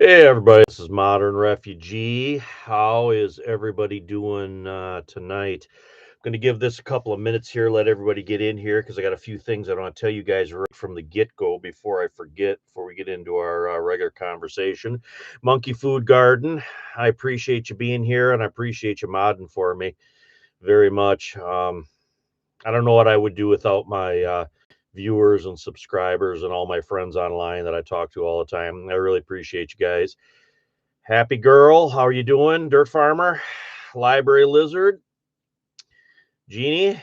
Hey everybody, this is Modern Refugee. How is everybody doing tonight? I'm going to give this a couple of minutes here, let everybody get in here because I got a few things I want to tell you guys right from the get-go before I forget, before we get into our regular conversation. Monkey Food Garden, I appreciate you being here and I appreciate you modding for me very much. I don't know what I would do without my viewers and subscribers and all my friends online that I talk to all the time. I really appreciate you guys. Happy Girl, how are you doing? Dirt Farmer, Library Lizard, Jeannie.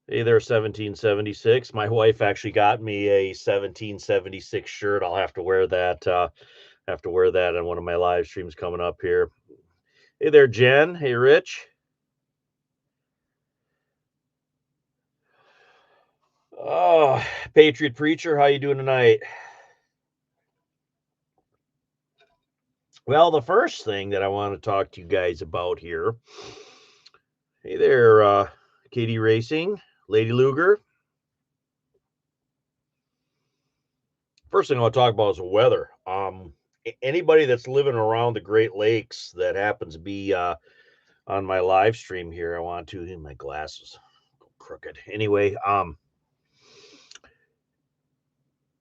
Hey there, 1776. My wife actually got me a 1776 shirt. I'll have to wear that. Have to wear that on one of my live streams coming up here. Hey there, Jen. Hey, Rich. Oh, Patriot Preacher, how you doing tonight? Well, the first thing that I want to talk to you guys about here. Hey there, Katie Racing, Lady Luger. First thing I want to talk about is the weather. Anybody that's living around the Great Lakes that happens to be on my live stream here, I want to. My glasses go crooked. Anyway,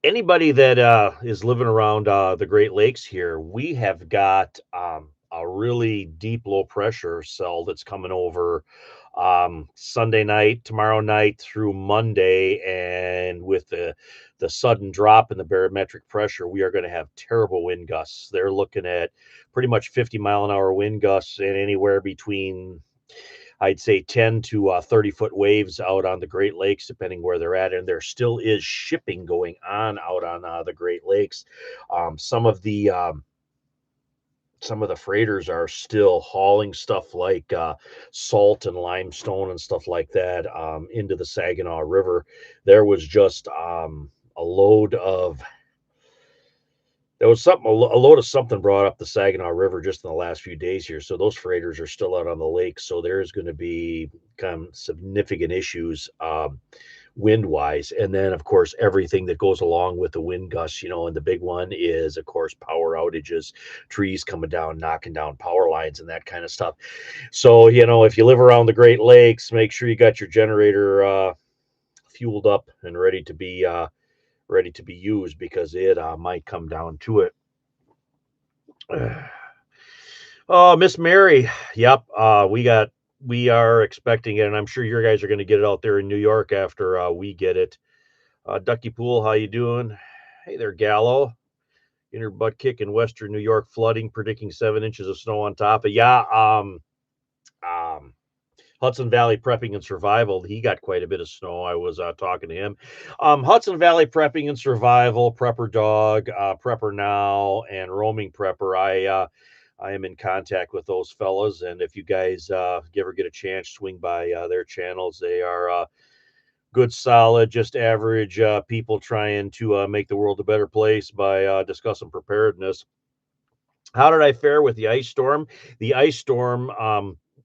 anybody that is living around the Great Lakes here, we have got a really deep low pressure cell that's coming over Sunday night, tomorrow night through Monday, and with the sudden drop in the barometric pressure, we are going to have terrible wind gusts. They're looking at pretty much 50-mile-an-hour wind gusts and anywhere between, I'd say, 10 to 30-foot waves out on the Great Lakes, depending where they're at. And there still is shipping going on out on the Great Lakes. Um, some of the um, some of the freighters are still hauling stuff like salt and limestone and stuff like that into the Saginaw River. There was just a load of there was something a load of something brought up the Saginaw River just in the last few days here. So those freighters are still out on the lake. So there's going to be kind of significant issues wind wise. And then, of course, everything that goes along with the wind gusts, and the big one is, of course, power outages, trees coming down, knocking down power lines and that kind of stuff. So, if you live around the Great Lakes, make sure you got your generator fueled up and ready to be used because it might come down to it. Oh, Miss Mary. Yep. We are expecting it, and I'm sure your guys are going to get it out there in New York after we get it. Ducky Pool, how you doing? Hey there, Gallo. Inner butt kick in Western New York flooding, predicting 7 inches of snow on top of. Yeah. Um, Hudson Valley Prepping and Survival, he got quite a bit of snow. I was talking to him. Hudson Valley Prepping and Survival, Prepper Dog, Prepper Now, and Roaming Prepper. I am in contact with those fellas, and if you guys ever get a chance, swing by their channels. They are good, solid, just average people trying to make the world a better place by discussing preparedness. How did I fare with the ice storm? The ice storm,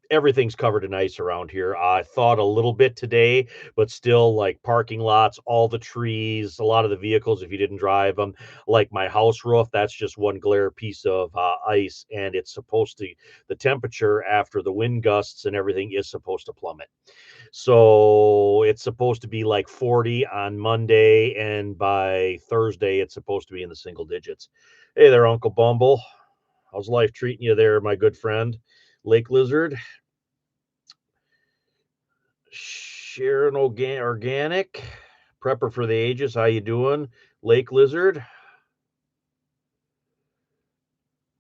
everything's covered in ice around here. I thawed a little bit today, but still, like parking lots, all the trees, a lot of the vehicles, if you didn't drive them, like my house roof, that's just one glare piece of ice. And it's supposed to, the temperature after the wind gusts and everything is supposed to plummet. So it's supposed to be like 40 on Monday, and by Thursday, it's supposed to be in the single digits. Hey there, Uncle Bumble. How's life treating you there, my good friend? Lake Lizard. Sharon Organic. Prepper for the ages. How you doing? Lake Lizard.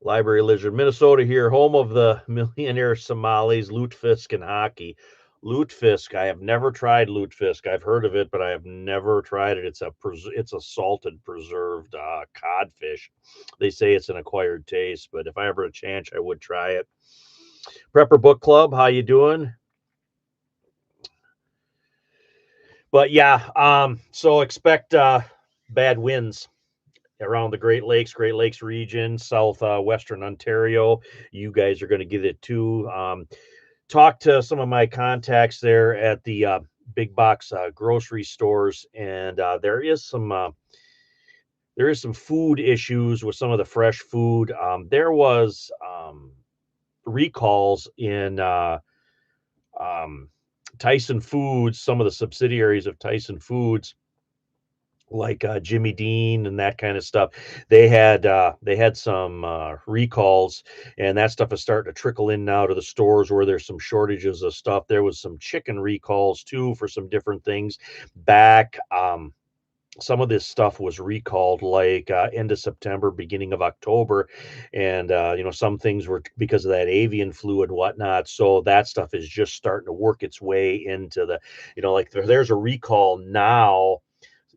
Library Lizard. Minnesota here, home of the millionaire Somalis, lutefisk, and hockey. Lutefisk. I have never tried lutefisk. I've heard of it, but I have never tried it. It's a salted, preserved codfish. They say it's an acquired taste, but if I ever had a chance, I would try it. Prepper Book Club, how you doing? But yeah, so expect bad winds around the Great Lakes region, southwestern Ontario. You guys are going to get it too. Talk to some of my contacts there at the big box grocery stores, and there is some food issues with some of the fresh food. There was recalls in um, Tyson Foods, some of the subsidiaries of Tyson Foods, like Jimmy Dean and that kind of stuff. They had some recalls, and that stuff is starting to trickle in now to the stores where there's some shortages of stuff. There was some chicken recalls too for some different things back. Some of this stuff was recalled like end of September, beginning of October, and some things were because of that avian flu and whatnot. So that stuff is just starting to work its way into the, like there's a recall now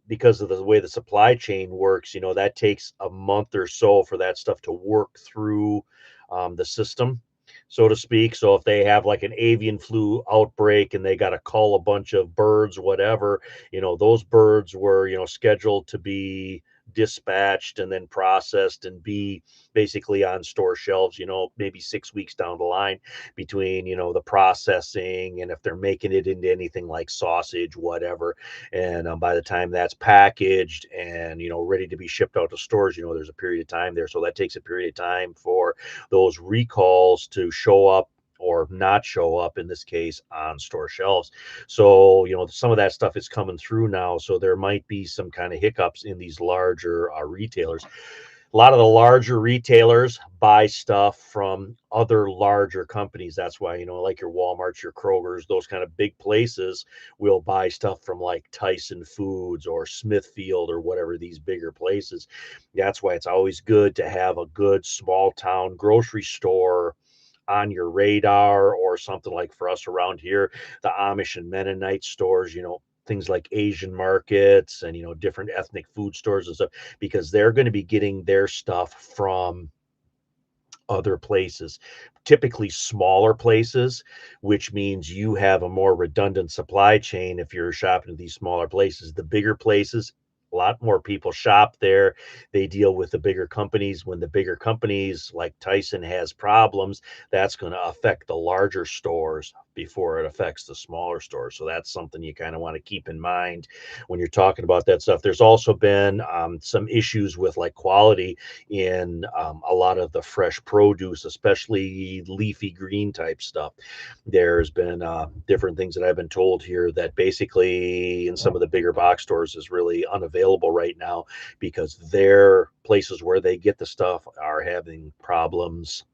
because of the way the supply chain works. That takes a month or so for that stuff to work through the system, so to speak. So if they have like an avian flu outbreak and they got to cull a bunch of birds, whatever, those birds were, scheduled to be dispatched and then processed and be basically on store shelves, maybe 6 weeks down the line between, the processing and if they're making it into anything like sausage, whatever. And by the time that's packaged and, ready to be shipped out to stores, there's a period of time there. So that takes a period of time for those recalls to show up or not show up in this case on store shelves. So, some of that stuff is coming through now. So there might be some kind of hiccups in these larger retailers. A lot of the larger retailers buy stuff from other larger companies. That's why, like your Walmarts, your Krogers, those kind of big places will buy stuff from like Tyson Foods or Smithfield or whatever, these bigger places. That's why it's always good to have a good small town grocery store on your radar, or something like for us around here, the Amish and Mennonite stores, things like Asian markets and, different ethnic food stores and stuff, because they're going to be getting their stuff from other places, typically smaller places, which means you have a more redundant supply chain if you're shopping at these smaller places. The bigger places, a lot more people shop there. They deal with the bigger companies. When the bigger companies like Tyson has problems, that's going to affect the larger stores before it affects the smaller stores. So that's something you kind of want to keep in mind when you're talking about that stuff. There's also been some issues with like quality in a lot of the fresh produce, especially leafy green type stuff. There's been different things that I've been told here that basically in some of the bigger box stores is really unavailable right now because their places where they get the stuff are having problems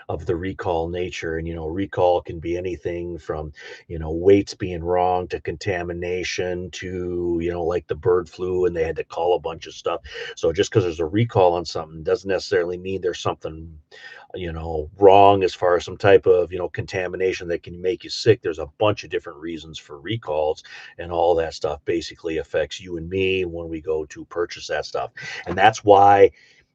of the recall nature. And, recall can be anything from, weights being wrong to contamination to, like the bird flu and they had to call a bunch of stuff. So just because there's a recall on something doesn't necessarily mean there's something, wrong as far as some type of, contamination that can make you sick. There's a bunch of different reasons for recalls, and all that stuff basically affects you and me when we go to purchase that stuff. And that's why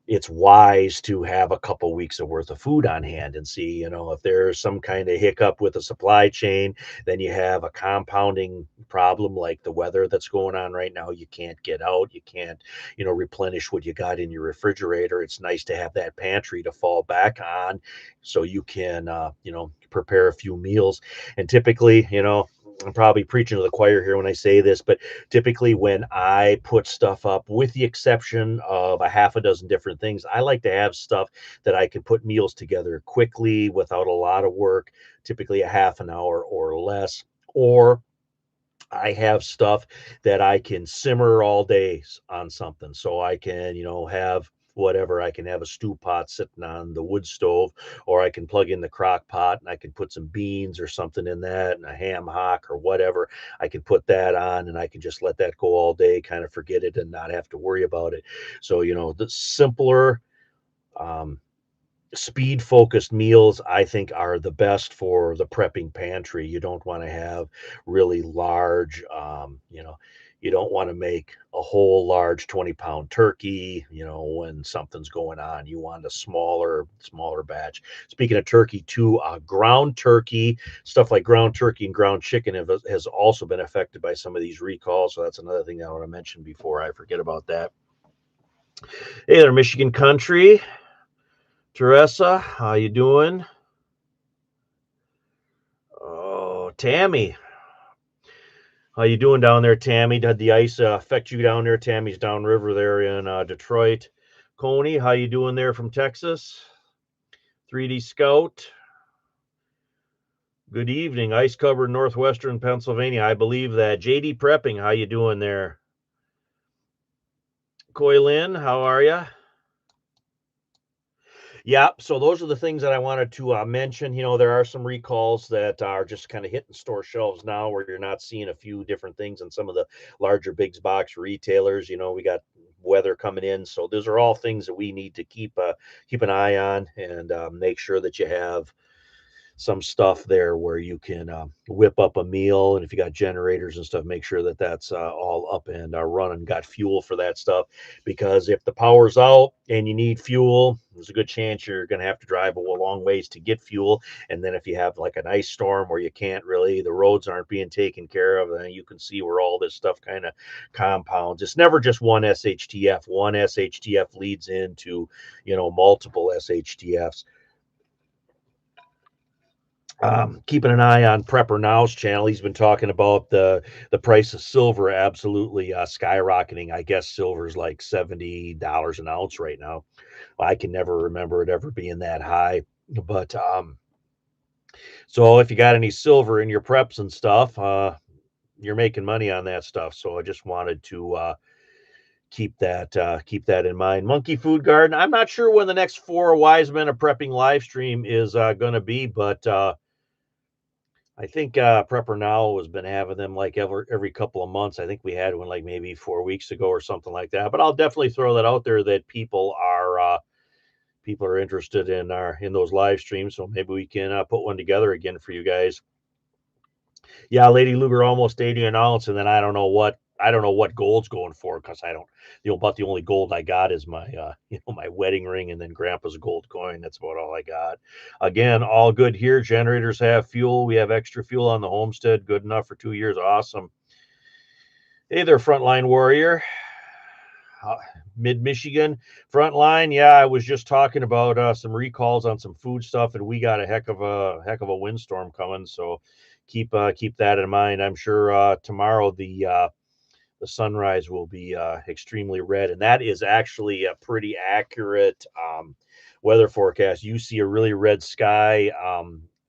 it's wise to have a couple weeks of worth of food on hand and see, if there's some kind of hiccup with the supply chain, then you have a compounding problem like the weather that's going on right now. You can't get out, you can't, replenish what you got in your refrigerator. It's nice to have that pantry to fall back on so you can, prepare a few meals. And typically, I'm probably preaching to the choir here when I say this, but typically when I put stuff up, with the exception of a half a dozen different things, I like to have stuff that I can put meals together quickly without a lot of work, typically a half an hour or less. Or I have stuff that I can simmer all day on something. So I can, have whatever. I can have a stew pot sitting on the wood stove, or I can plug in the crock pot and I can put some beans or something in that and a ham hock or whatever. I can put that on and I can just let that go all day, kind of forget it and not have to worry about it. So, the simpler, um, speed focused meals I think are the best for the prepping pantry. You don't want to have really large, you don't want to make a whole large 20-pound turkey, when something's going on. You want a smaller batch. Speaking of turkey too, ground turkey, stuff like ground turkey and ground chicken has also been affected by some of these recalls. So that's another thing I want to mention before I forget about that. Hey there, Michigan country. Teresa, how you doing? Oh, Tammy. How you doing down there, Tammy? Did the ice affect you down there? Tammy's downriver there in Detroit. Coney, how you doing there from Texas? 3D Scout. Good evening. Ice covered northwestern Pennsylvania. I believe that. JD Prepping, how you doing there? Koi Lin, how are you? Yeah, so those are the things that I wanted to mention. There are some recalls that are just kind of hitting store shelves now where you're not seeing a few different things in some of the larger big box retailers. We got weather coming in. So those are all things that we need to keep an eye on and make sure that you have some stuff there where you can whip up a meal. And if you got generators and stuff, make sure that that's all up and running, got fuel for that stuff. Because if the power's out and you need fuel, there's a good chance you're going to have to drive a long ways to get fuel. And then if you have like an ice storm where you can't really, the roads aren't being taken care of, then you can see where all this stuff kind of compounds. It's never just one SHTF. One SHTF leads into, multiple SHTFs. Keeping an eye on Prepper Now's channel. He's been talking about the price of silver absolutely skyrocketing. I guess silver's like $70 an ounce right now. I can never remember it ever being that high. But so if you got any silver in your preps and stuff, you're making money on that stuff. So I just wanted to keep that in mind. Monkey Food Garden. I'm not sure when the next Four Wise Men of Prepping live stream is going to be, but I think Prepper Now has been having them like every couple of months. I think we had one like maybe 4 weeks ago or something like that. But I'll definitely throw that out there that people are interested in those live streams. So maybe we can put one together again for you guys. Yeah, Lady Luger almost 80 an ounce, and then I don't know what gold's going for because I don't. About the only gold I got is my my wedding ring and then Grandpa's gold coin. That's about all I got. Again, all good here. Generators have fuel. We have extra fuel on the homestead. Good enough for 2 years. Awesome. Hey there, frontline warrior. Uh, Mid Michigan frontline. Yeah, I was just talking about some recalls on some food stuff, and we got a heck of a windstorm coming. So keep that in mind. I'm sure tomorrow the sunrise will be extremely red, and that is actually a pretty accurate weather forecast. You see a really red sky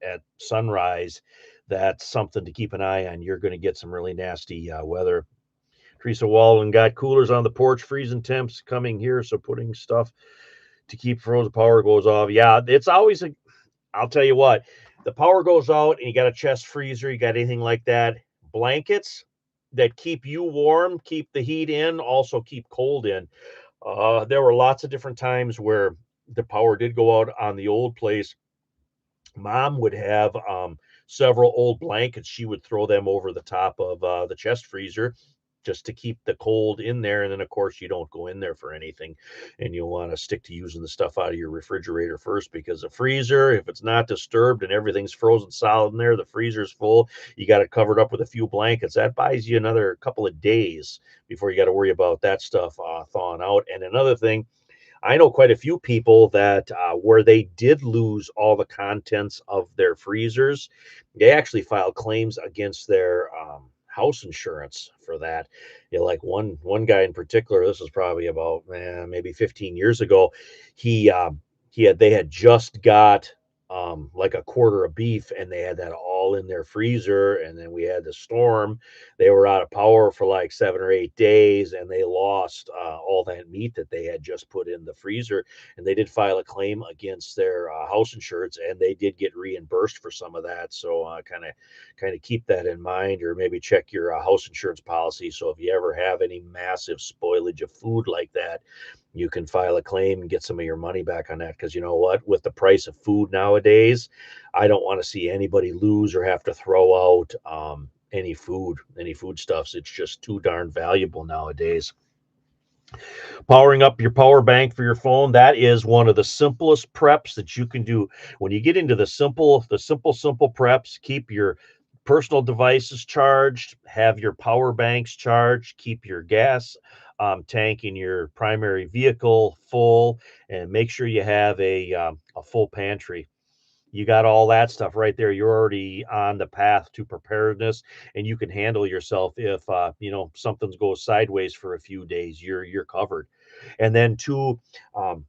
at sunrise. That's something to keep an eye on. You're going to get some really nasty weather. Teresa Wallen got coolers on the porch, freezing temps coming here, so putting stuff to keep frozen power goes off. Yeah, it's always a. I'll tell you what, the power goes out and you got a chest freezer, you got anything like that, blankets that keep you warm, keep the heat in, also keep cold in. There were lots of different times where the power did go out on the old place. Mom would have several old blankets. She would throw them over the top of the chest freezer just to keep the cold in there. And then, of course, you don't go in there for anything. And you'll want to stick to using the stuff out of your refrigerator first because the freezer, if it's not disturbed and everything's frozen solid in there, the freezer's full, you got it covered up with a few blankets. That buys you another couple of days before you got to worry about that stuff thawing out. And another thing, I know quite a few people that where they did lose all the contents of their freezers, they actually filed claims against their house insurance for that. Like one guy in particular, this was probably about maybe 15 years ago. He they had just got like a quarter of beef, and they had that all in their freezer. And then we had the storm. They were out of power for like 7 or 8 days, and they lost all that meat that they had just put in the freezer. And they did file a claim against their house insurance, and they did get reimbursed for some of that. So kind of keep that in mind, or maybe check your house insurance policy. So if you ever have any massive spoilage of food like that, you can file a claim and get some of your money back on that. Because you know what, with the price of food nowadays, I don't want to see anybody lose or have to throw out any foodstuffs. It's just too darn valuable nowadays. Powering up your power bank for your phone, that is one of the simplest preps that you can do. When you get into the simple preps, keep your personal devices charged, have your power banks charged, keep your gas tank in your primary vehicle full, and make sure you have a full pantry. You got all that stuff right there. You're already on the path to preparedness, and you can handle yourself if something goes sideways for a few days. You're covered. And then two, um,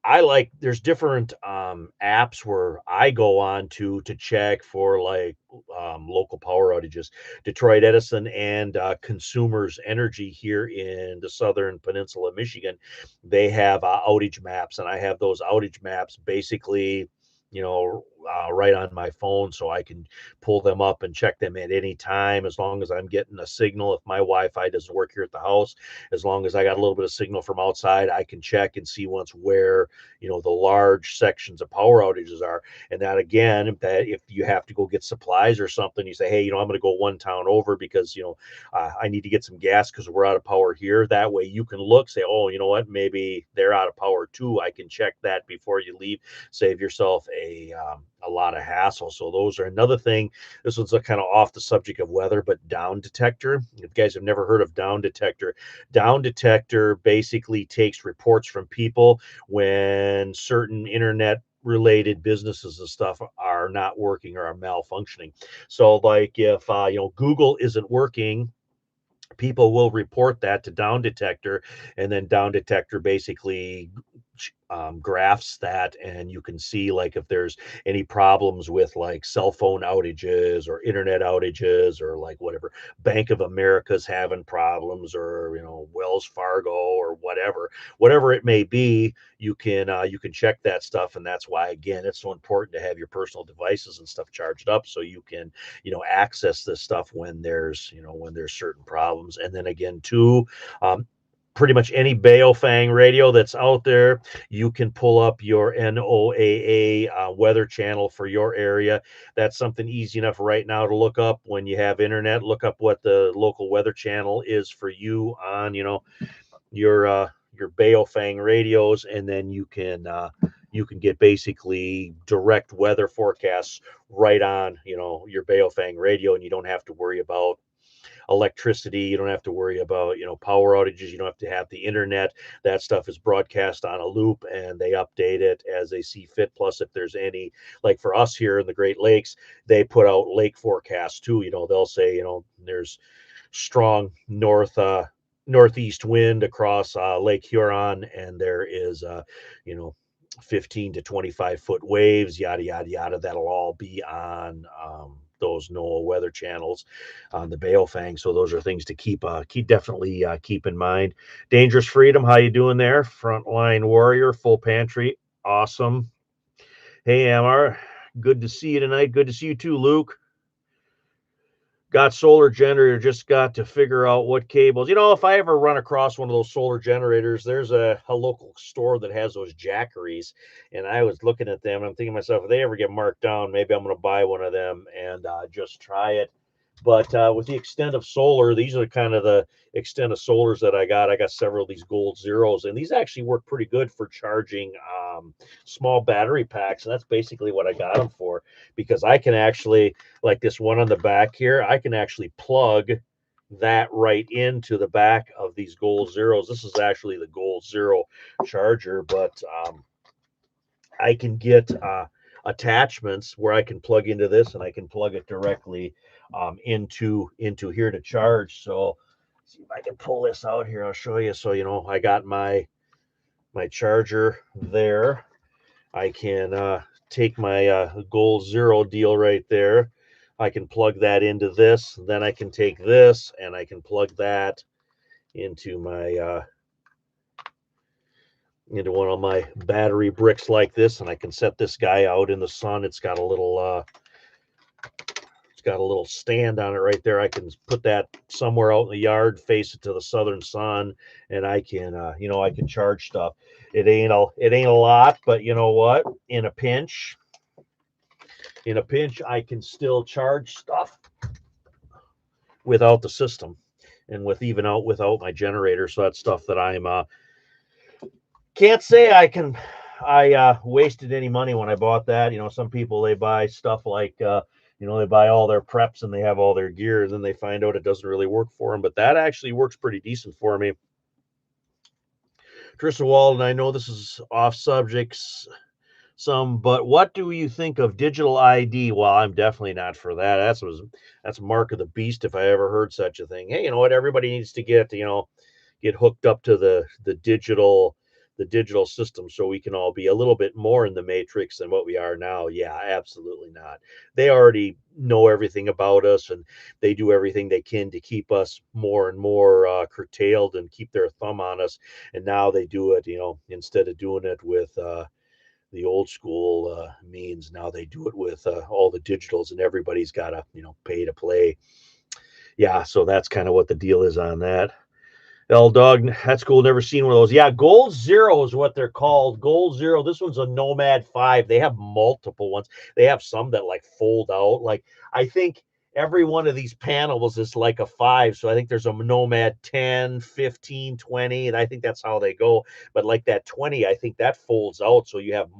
I like there's different apps where I go on to check for like local power outages. Detroit Edison and Consumers Energy here in the southern peninsula of Michigan, they have outage maps, and I have those outage maps basically right on my phone, so I can pull them up and check them at any time as long as I'm getting a signal. If my Wi-Fi doesn't work here at the house, as long as I got a little bit of signal from outside, I can check and see once where the large sections of power outages are. And that again, that if you have to go get supplies or something, you say, hey, I'm going to go one town over because I need to get some gas because we're out of power here. That way you can look, say, oh, you know what, maybe they're out of power too. I can check that before you leave. Save yourself a lot of hassle. So those are another thing. This one's kind of off the subject of weather, but down detector. If you guys have never heard of down detector basically takes reports from people when certain internet related businesses and stuff are not working or are malfunctioning. So like if Google isn't working, people will report that to down detector, and then down detector basically graphs that, and you can see like if there's any problems with like cell phone outages or internet outages, or like whatever Bank of America's having problems, or Wells Fargo, or whatever it may be. You can check that stuff, and that's why again it's so important to have your personal devices and stuff charged up so you can access this stuff when there's certain problems. And then again too, pretty much any Baofeng radio that's out there, you can pull up your NOAA weather channel for your area. That's something easy enough right now to look up when you have internet. Look up what the local weather channel is for you on your Baofeng radios, and then you can get basically direct weather forecasts right on your Baofeng radio, and you don't have to worry about electricity. You don't have to worry about power outages. You don't have to have the internet. That stuff is broadcast on a loop, and they update it as they see fit. Plus, if there's any, like for us here in the Great Lakes, they put out lake forecasts too. They'll say there's strong northeast wind across Lake Huron, and there is you know 15 to 25-foot waves, yada yada yada. That'll all be on those NOAA weather channels on the Baofeng. So those are things to keep in mind. Dangerous Freedom, how you doing there? Frontline Warrior, full pantry, awesome. Hey, Amar, good to see you tonight. Good to see you too, Luke. Got solar generator, just got to figure out what cables. If I ever run across one of those solar generators, there's a local store that has those Jackeries, and I was looking at them and I'm thinking to myself, if they ever get marked down, maybe I'm going to buy one of them and just try it. But with the extent of solar, these are kind of the extent of solars that I got. I got several of these Gold Zeros, and these actually work pretty good for charging small battery packs. And that's basically what I got them for, because I can actually, like this one on the back here, I can actually plug that right into the back of these Gold Zeros. This is actually the Gold Zero charger, but I can get attachments where I can plug into this, and I can plug it directly into here to charge. So see if I can pull this out here. I'll show you. So I got my charger there. I can take my Gold Zero deal right there. I can plug that into this. Then I can take this and I can plug that into my into one of my battery bricks like this, and I can set this guy out in the sun. It's got a little stand on it right there. I can put that somewhere out in the yard, face it to the southern sun, and I can charge stuff. It ain't a lot, but you know what? In a pinch, I can still charge stuff without the system, and without my generator. So that's stuff that I'm can't say I wasted any money when I bought that. Some people, they buy stuff like they buy all their preps and they have all their gear, and then they find out it doesn't really work for them. But that actually works pretty decent for me. Trista Walden, I know this is off subjects, some. But what do you think of digital ID? Well, I'm definitely not for that. That's mark of the beast if I ever heard such a thing. Hey, you know what? Everybody needs to get hooked up to the digital system so we can all be a little bit more in the matrix than what we are now. Yeah, absolutely not. They already know everything about us, and they do everything they can to keep us more and more curtailed and keep their thumb on us. And now they do it, instead of doing it with the old school means, now they do it with all the digitals, and everybody's got to pay to play. Yeah, so that's kind of what the deal is on that. L Dog, that's cool. Never seen one of those. Yeah, Gold Zero is what they're called. Gold Zero. This one's a Nomad 5. They have multiple ones. They have some that like fold out. Like I think every one of these panels is like a 5. So I think there's a Nomad 10, 15, 20, and I think that's how they go. But like that 20, I think that folds out. So you have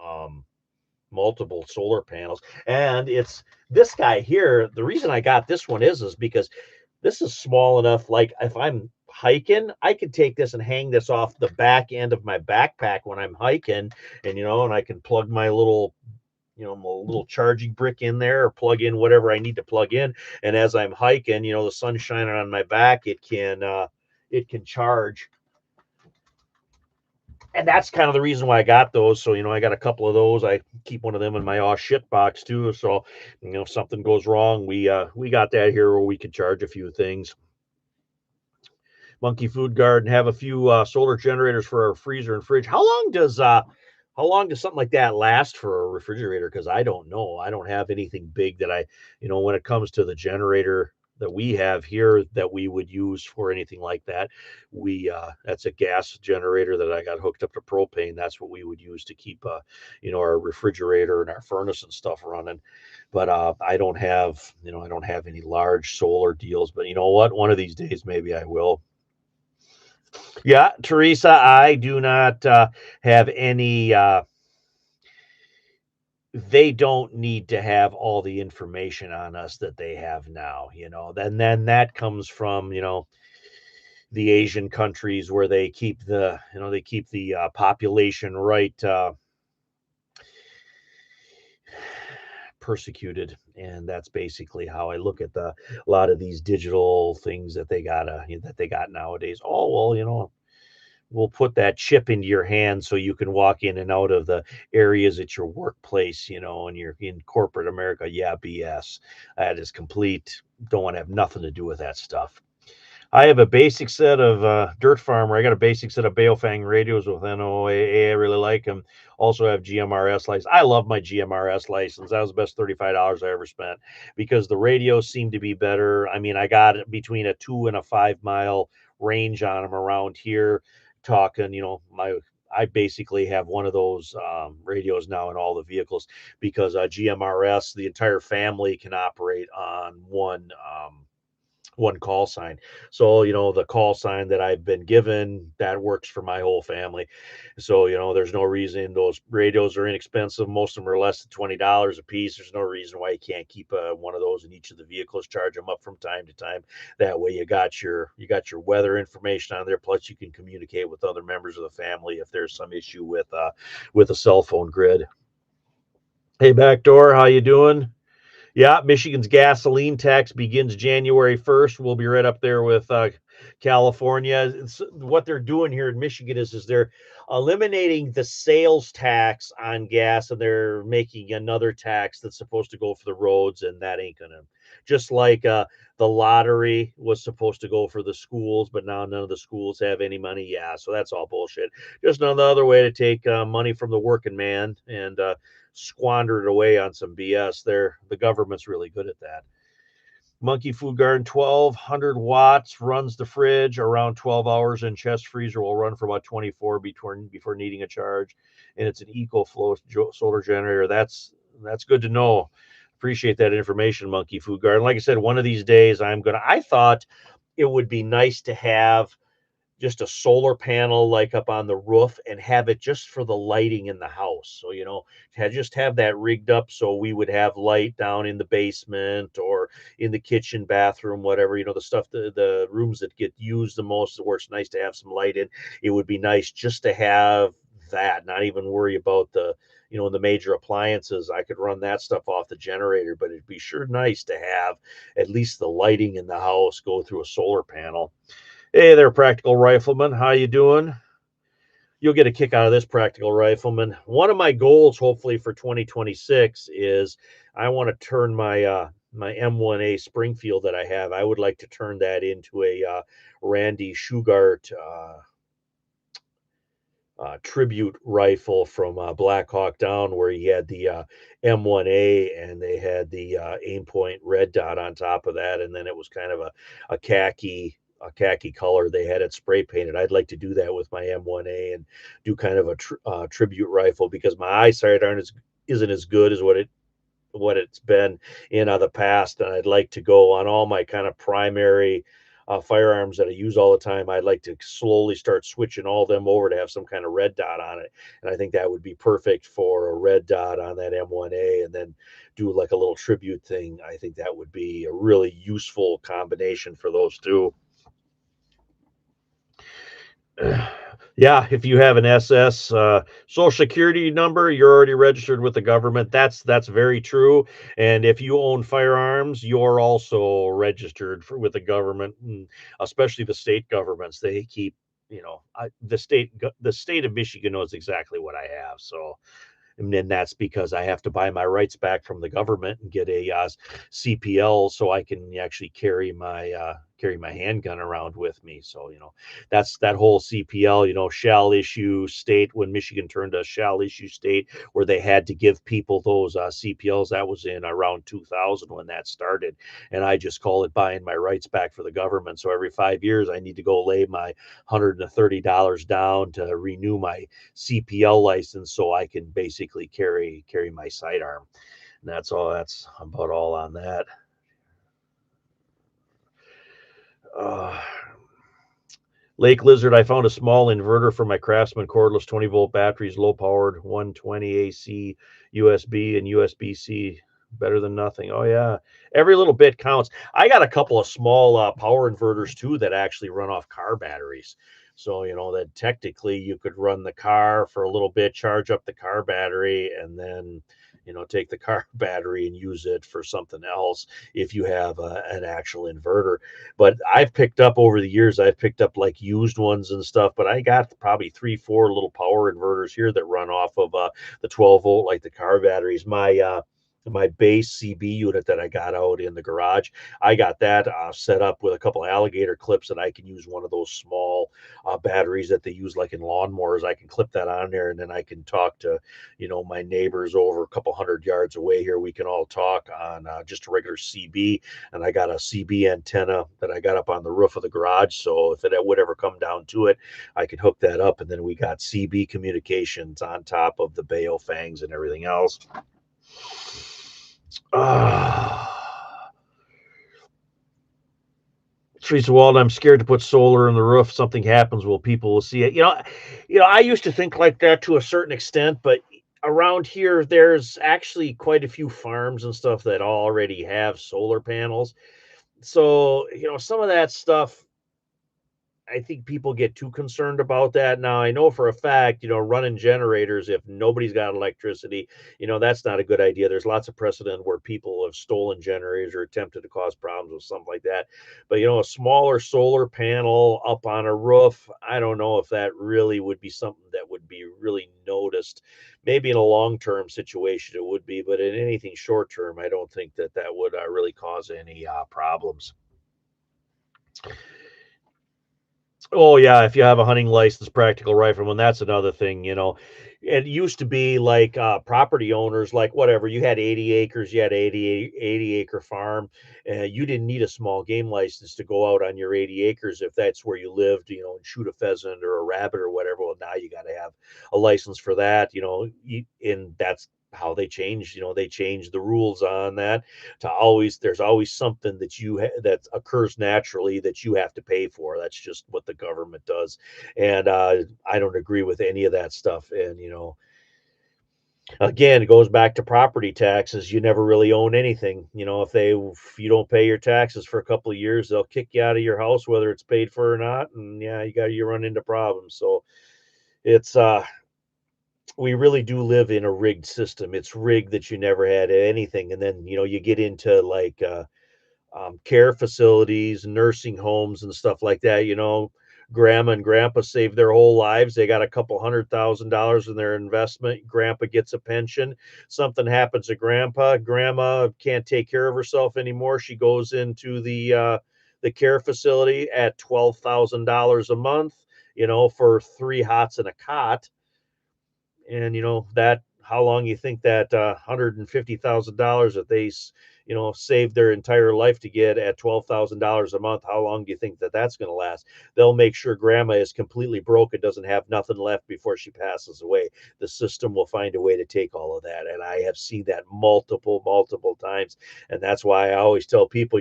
um multiple solar panels. And it's this guy here. The reason I got this one is because this is small enough. Like if I'm hiking, I could take this and hang this off the back end of my backpack when I'm hiking, and I can plug my little charging brick in there, or plug in whatever I need to plug in. And as I'm hiking, the sun's shining on my back, it can charge. And that's kind of the reason why I got those. So, I got a couple of those. I keep one of them in my shit box too. So, if something goes wrong, we got that here where we can charge a few things. Monkey Food Garden have a few solar generators for our freezer and fridge. How long does something like that last for a refrigerator? Because I don't know. I don't have anything big that when it comes to the generator that we have here that we would use for anything like that. We That's a gas generator that I got hooked up to propane. That's what we would use to keep our refrigerator and our furnace and stuff running. But I don't have any large solar deals. But you know what? One of these days maybe I will. Yeah, Teresa, I do not have any. They don't need to have all the information on us that they have now. Then that comes from the Asian countries where they keep the population right persecuted, and that's basically how I look at a lot of these digital things that they got nowadays. Oh well, we'll put that chip into your hand so you can walk in and out of the areas at your workplace, and you're in corporate America. Yeah, BS. That is complete. Don't want to have nothing to do with that stuff. I have a basic set of Dirt Farmer. I got a basic set of Baofeng radios with NOAA. I really like them. Also have GMRS license. I love my GMRS license. That was the best $35 I ever spent because the radios seem to be better. I mean, I got it between a 2 and a 5 mile range on them around here. Talking, I basically have one of those radios now in all the vehicles because GMRS, the entire family can operate on one call sign. So, the call sign that I've been given, that works for my whole family. So, there's no reason. Those radios are inexpensive. Most of them are less than $20 a piece. There's no reason why you can't keep one of those in each of the vehicles, charge them up from time to time. That way you got your weather information on there. Plus you can communicate with other members of the family if there's some issue with a cell phone grid. Hey, Backdoor, how you doing? Yeah, Michigan's gasoline tax begins January 1st. We'll be right up there with California. What they're doing here in Michigan is they're eliminating the sales tax on gas, and they're making another tax that's supposed to go for the roads, and that ain't gonna. Just like the lottery was supposed to go for the schools, but now none of the schools have any money. Yeah, so that's all bullshit. Just another way to take money from the working man and squander it away on some BS. The government's really good at that. Monkey Food Garden, 1,200 watts, runs the fridge around 12 hours, and chest freezer will run for about 24 before needing a charge. And it's an EcoFlow solar generator. That's good to know. Appreciate that information, Monkey Food Garden. Like I said, one of these days I thought it would be nice to have just a solar panel like up on the roof and have it just for the lighting in the house. So, just have that rigged up so we would have light down in the basement or in the kitchen, bathroom, whatever, the stuff, the rooms that get used the most, where it's nice to have some light in. It would be nice just to have that, not even worry about the major appliances. I could run that stuff off the generator, but it'd be sure nice to have at least the lighting in the house go through a solar panel. Hey there, practical rifleman. How you doing? You'll get a kick out of this, practical rifleman. One of my goals, hopefully for 2026, is I want to turn my M1A Springfield that I have. I would like to turn that into a Randy Shugart tribute rifle from Black Hawk Down, where he had the M1A and they had the aim point red dot on top of that, and then it was kind of a khaki color. They had it spray painted. I'd like to do that with my M1A and do kind of a tribute rifle because my eyesight isn't as good as what it's been in the past, and I'd like to go on all my kind of primary firearms that I use all the time. I'd like to slowly start switching all them over to have some kind of red dot on it, and I think that would be perfect for a red dot on that M1A, and then do like a little tribute thing. I think that would be a really useful combination for those two. Yeah, if you have an SS social security number, you're already registered with the government. That's very true. And if you own firearms, you're also registered with the government, and especially the state governments. They keep, the state of Michigan knows exactly what I have. So, and then that's because I have to buy my rights back from the government and get a CPL so I can actually carry my handgun around with me. So that's that whole CPL. Shall issue state, when Michigan turned a shall issue state, where they had to give people those CPLs. That was in around 2000 when that started, and I just call it buying my rights back for the government. So every 5 years, I need to go lay my $130 down to renew my CPL license so I can basically carry my sidearm. And that's all. That's about all on that. Uh, Lake Lizard, I found a small inverter for my Craftsman cordless 20-volt batteries, low powered 120 AC, USB, and USB C. Better than nothing. Oh, yeah. Every little bit counts. I got a couple of small power inverters too that actually run off car batteries. So, that technically you could run the car for a little bit, charge up the car battery, and then, take the car battery and use it for something else if you have an actual inverter. But I've picked up like used ones and stuff, but I got probably 3 4 little power inverters here that run off of the 12-volt, like the car batteries. My base CB unit that I got out in the garage, I got that set up with a couple of alligator clips that I can use one of those small batteries that they use like in lawnmowers. I can clip that on there, and then I can talk to my neighbors over a couple hundred yards away here. We can all talk on just a regular CB, and I got a CB antenna that I got up on the roof of the garage, so if it would ever come down to it, I could hook that up, and then we got CB communications on top of the Bayo Fangs and everything else. Teresa Wald, I'm scared to put solar on the roof. Something happens, well, people will see it. I used to think like that to a certain extent, but around here, there's actually quite a few farms and stuff that already have solar panels. So, some of that stuff, I think people get too concerned about that. Now, I know for a fact, running generators, if nobody's got electricity, that's not a good idea. There's lots of precedent where people have stolen generators or attempted to cause problems with something like that. But, a smaller solar panel up on a roof, I don't know if that really would be something that would be really noticed. Maybe in a long-term situation, it would be, but in anything short-term, I don't think that would really cause any problems. Oh yeah, if you have a hunting license, practical rifleman, that's another thing. It used to be like property owners, like whatever, you had 80 acres, you had 80 acre farm. You didn't need a small game license to go out on your 80 acres if that's where you lived, and shoot a pheasant or a rabbit or whatever. Well, now you got to have a license for that, and that's how they changed. They changed the rules on that to there's always something that occurs naturally that you have to pay for. That's just what the government does, and I don't agree with any of that stuff. And again, it goes back to property taxes. You never really own anything. If you don't pay your taxes for a couple of years, they'll kick you out of your house whether it's paid for or not, and yeah, you run into problems. So it's we really do live in a rigged system. It's rigged that you never had anything, and then you get into like care facilities, nursing homes, and stuff like that. Grandma and grandpa saved their whole lives. They got a couple $100,000 in their investment. Grandpa gets a pension. Something happens to grandpa. Grandma can't take care of herself anymore. She goes into the care facility at $12,000 a month. For three hots and a cot. And that how long you think that $150,000 that they saved their entire life to get at $12,000 a month, how long do you think that that's going to last? They'll make sure grandma is completely broke and doesn't have nothing left before she passes away. The system will find a way to take all of that, and I have seen that multiple times. And that's why I always tell people,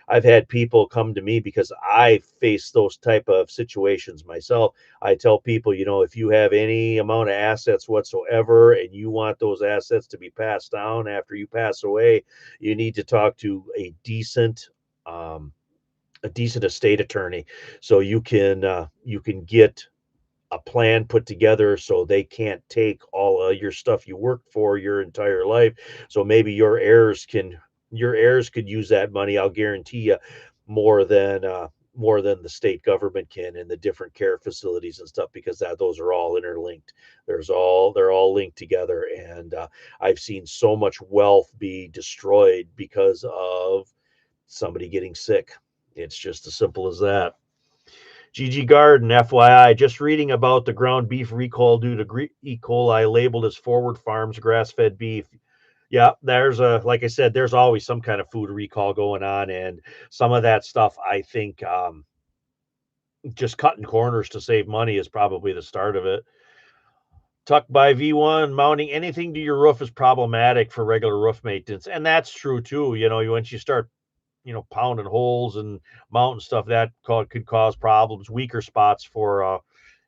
I've had people come to me because I face those type of situations myself. I tell people, if you have any amount of assets whatsoever and you want those assets to be passed down after you pass away, you need to talk to um, a decent estate attorney, so you can get a plan put together so they can't take all of your stuff you worked for your entire life. So maybe your heirs could use that money. I'll guarantee you more than more than the state government can in the different care facilities and stuff, because those are all interlinked. They're all linked together, and I've seen so much wealth be destroyed because of somebody getting sick. It's just as simple as that. GG Garden, FYI, just reading about the ground beef recall due to E. coli labeled as Forward Farms grass fed beef. Yeah, like I said, there's always some kind of food recall going on. And some of that stuff, I think, just cutting corners to save money is probably the start of it. Tucked by V1, mounting anything to your roof is problematic for regular roof maintenance. And that's true too. Once you start pounding holes and mounting stuff, that could cause problems, weaker spots for,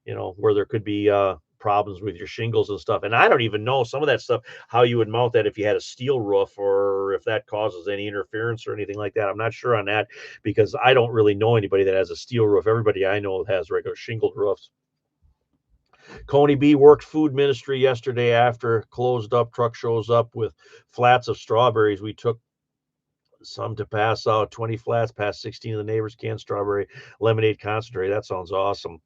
where there could be problems with your shingles and stuff. And I don't even know some of that stuff, how you would mount that if you had a steel roof, or if that causes any interference or anything like that. I'm not sure on that, because I don't really know anybody that has a steel roof. Everybody I know has regular shingled roofs. Coney B worked food ministry yesterday after closed up. Truck shows up with flats of strawberries. We took some to pass out, 20 flats, past 16 of the neighbors, canned strawberry lemonade concentrate. That sounds awesome.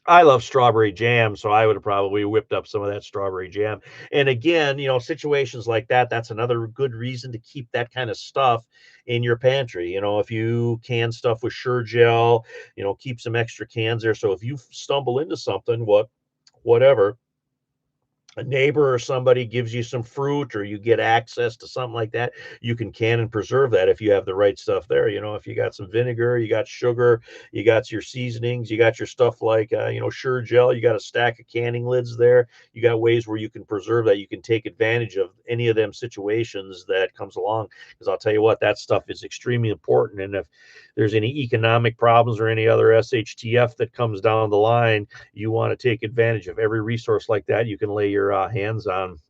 I love strawberry jam, so I would have probably whipped up some of that strawberry jam. And again, situations like that, that's another good reason to keep that kind of stuff in your pantry. If you can stuff with Sure Gel, keep some extra cans there. So if you stumble into something, whatever, a neighbor or somebody gives you some fruit, or you get access to something like that, you can can and preserve that if you have the right stuff there. If you got some vinegar, you got sugar, you got your seasonings, you got your stuff like Sure Gel, you got a stack of canning lids there. You got ways where you can preserve that. You can take advantage of any of them situations that comes along, because I'll tell you what, that stuff is extremely important. And if there's any economic problems or any other SHTF that comes down the line, you want to take advantage of every resource like that you can lay your hands on.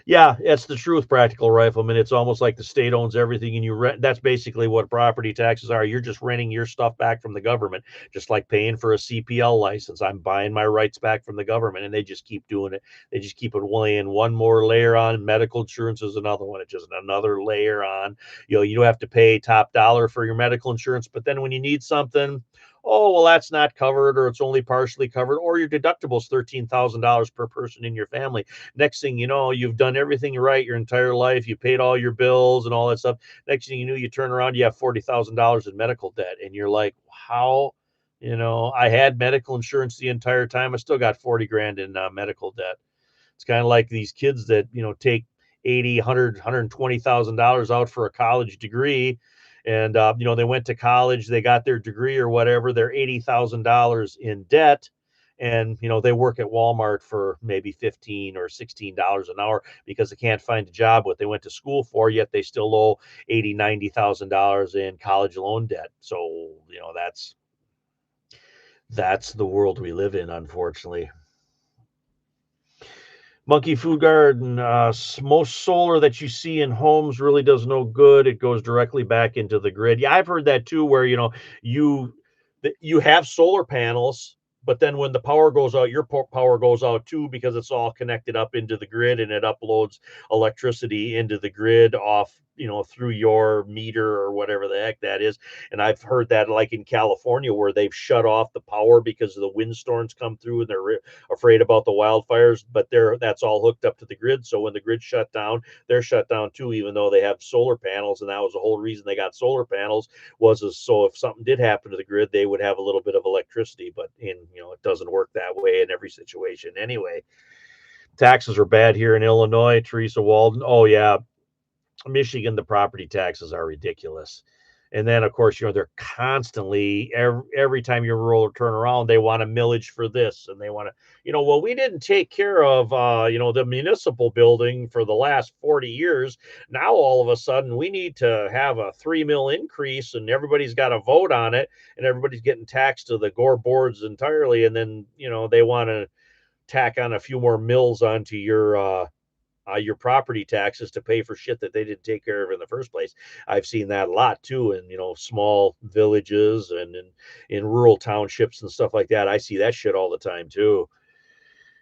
Yeah, that's the truth, practical rifleman. It's almost like the state owns everything and you rent. That's basically what property taxes are. You're just renting your stuff back from the government, just like paying for a CPL license. I'm buying my rights back from the government, and they just keep doing it. They just keep it laying one more layer on. Medical insurance is another one. It's just another layer on. You don't have to pay top dollar for your medical insurance, but then when you need something, oh, well, that's not covered, or it's only partially covered, or your deductible is $13,000 per person in your family. Next thing you know, you've done everything right your entire life. You paid all your bills and all that stuff. Next thing you know, you turn around, you have $40,000 in medical debt. And you're like, how? I had medical insurance the entire time. I still got 40 grand in medical debt. It's kind of like these kids that, take 80, 100, $120,000 out for a college degree. And, they went to college, they got their degree or whatever, they're $80,000 in debt. And, they work at Walmart for maybe 15 or $16 an hour because they can't find a job what they went to school for, yet they still owe 80, $90,000 in college loan debt. So, that's the world we live in, unfortunately. Monkey Food Garden, most solar that you see in homes really does no good. It goes directly back into the grid. Yeah, I've heard that too, where you you have solar panels, But then when the power goes out, your power goes out too because it's all connected up into the grid and it uploads electricity into the grid off, through your meter or whatever the heck that is. And I've heard that like in California where they've shut off the power because of the windstorms come through and they're afraid about the wildfires, but that's all hooked up to the grid. So when the grid shut down, they're shut down too, even though they have solar panels. And that was the whole reason they got solar panels so if something did happen to the grid, they would have a little bit of electricity, but it doesn't work that way in every situation anyway. Taxes are bad here in Illinois. Teresa Walden. Oh yeah, Michigan, the property taxes are ridiculous. And then, of course, they're constantly every time you roll or turn around, they want a millage for this, and they want to, well, we didn't take care of, the municipal building for the last 40 years. Now all of a sudden, we need to have a 3 mil increase, and everybody's got to vote on it, and everybody's getting taxed to the gore boards entirely, and then they want to tack on a few more mills onto your property taxes to pay for shit that they didn't take care of in the first place. I've seen that a lot too in small villages and in rural townships and stuff like that. I see that shit all the time too.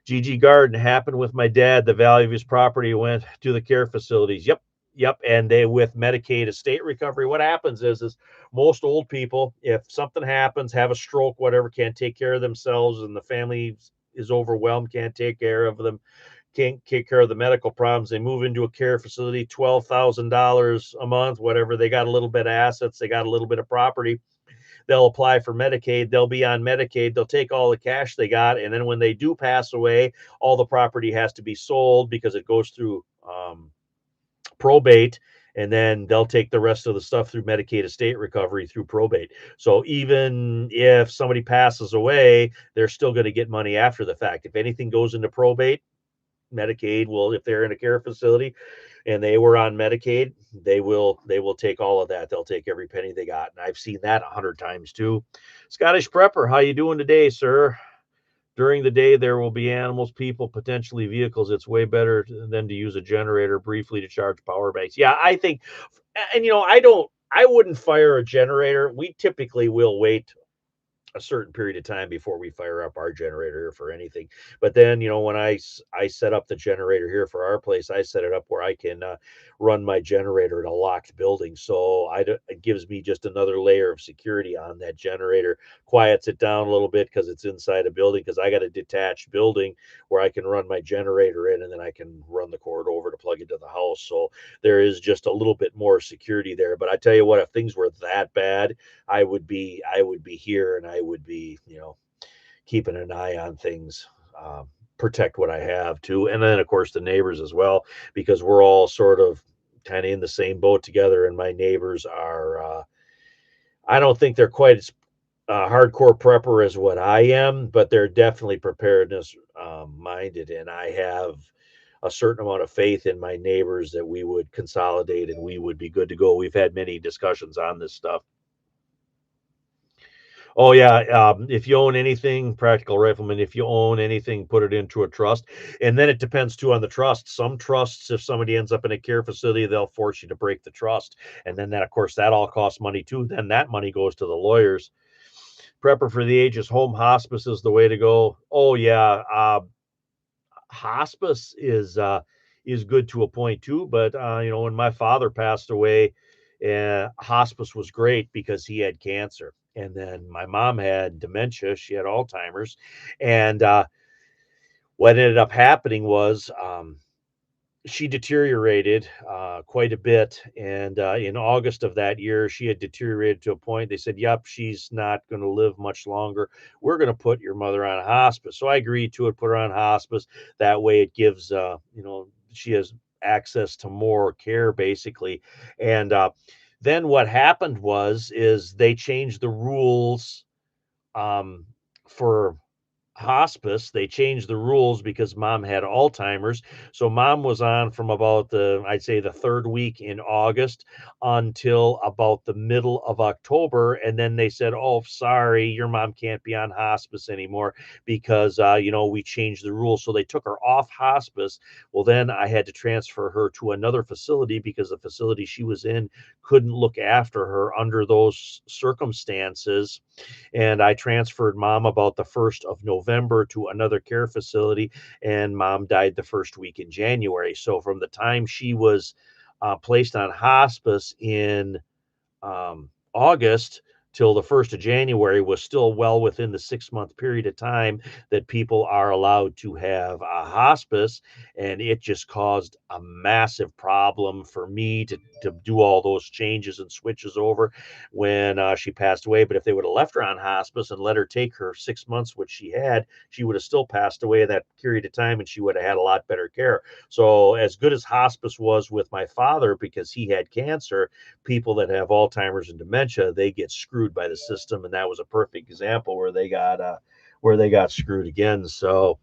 Gigi Garden happened with my dad. The value of his property went to the care facilities. Yep. And they with Medicaid estate recovery, what happens is most old people, if something happens, have a stroke, whatever, can't take care of themselves, and the family is overwhelmed, can't take care of them, can't take care of the medical problems. They move into a care facility, $12,000 a month, whatever. They got a little bit of assets, they got a little bit of property. They'll apply for Medicaid. They'll be on Medicaid. They'll take all the cash they got. And then when they do pass away, all the property has to be sold because it goes through probate. And then they'll take the rest of the stuff through Medicaid estate recovery through probate. So even if somebody passes away, they're still going to get money after the fact. If anything goes into probate, Medicaid will, if they're in a care facility and they were on Medicaid, they will take all of that. They'll take every penny they got. And I've seen that 100 times too. Scottish Prepper, how you doing today, sir? During the day, there will be animals, people, potentially vehicles. It's way better than to use a generator briefly to charge power banks. Yeah, I think, and I wouldn't fire a generator. We typically will wait a certain period of time before we fire up our generator for anything. But then, when I set up the generator here for our place, I set it up where I can run my generator in a locked building. So it gives me just another layer of security on that generator, quiets it down a little bit because it's inside a building, because I got a detached building where I can run my generator in and then I can run the cord over to plug into the house. So there is just a little bit more security there. But I tell you what, if things were that bad, I would be here, and I would be, keeping an eye on things, protect what I have too. And then of course the neighbors as well, because we're all sort of kind of in the same boat together. And my neighbors are, I don't think they're quite as hardcore prepper as what I am, but they're definitely preparedness minded. And I have a certain amount of faith in my neighbors that we would consolidate and we would be good to go. We've had many discussions on this stuff. Oh yeah, if you own anything, practical rifleman, if you own anything, put it into a trust. And then it depends too on the trust. Some trusts, if somebody ends up in a care facility, they'll force you to break the trust. And then that, of course, that all costs money too. Then that money goes to the lawyers. Prepper for the ages, home hospice is the way to go. Oh yeah, hospice is good to a point too. But when my father passed away, hospice was great because he had cancer, and then my mom had dementia. She had Alzheimer's, and what ended up happening was she deteriorated quite a bit. And in August of that year, she had deteriorated to a point. They said, "Yep, she's not going to live much longer. We're going to put your mother on hospice." So I agreed to it, put her on hospice. That way it gives, she has access to more care basically. And then what happened is they changed the rules um, for hospice. They changed the rules because mom had Alzheimer's. So mom was on from about I'd say the third week in August until about the middle of October. And then they said, oh, sorry, your mom can't be on hospice anymore because, we changed the rules. So they took her off hospice. Well, then I had to transfer her to another facility because the facility she was in couldn't look after her under those circumstances, and I transferred mom about the 1st of November to another care facility, and mom died the first week in January. So from the time she was placed on hospice in August till the 1st of January was still well within the 6-month period of time that people are allowed to have a hospice. And it just caused a massive problem for me to do all those changes and switches over when she passed away. But if they would have left her on hospice and let her take her 6 months, which she had, she would have still passed away in that period of time and she would have had a lot better care. So, as good as hospice was with my father because he had cancer, people that have Alzheimer's and dementia, they get screwed by the system, and that was a perfect example where they got screwed again. So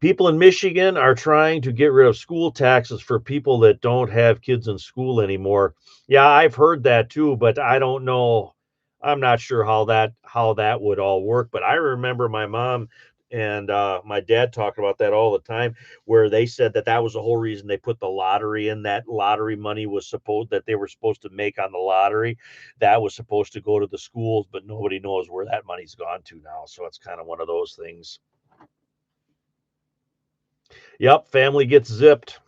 people in Michigan are trying to get rid of school taxes for people that don't have kids in school anymore. Yeah, I've heard that too, but I don't know. I'm not sure how that would all work. But I remember my mom and my dad talking about that all the time, where they said that that was the whole reason they put the lottery in. That lottery money was supposed that they were supposed to make on the lottery. That was supposed to go to the schools, but nobody knows where that money's gone to now. So it's kind of one of those things. Yep, family gets zipped.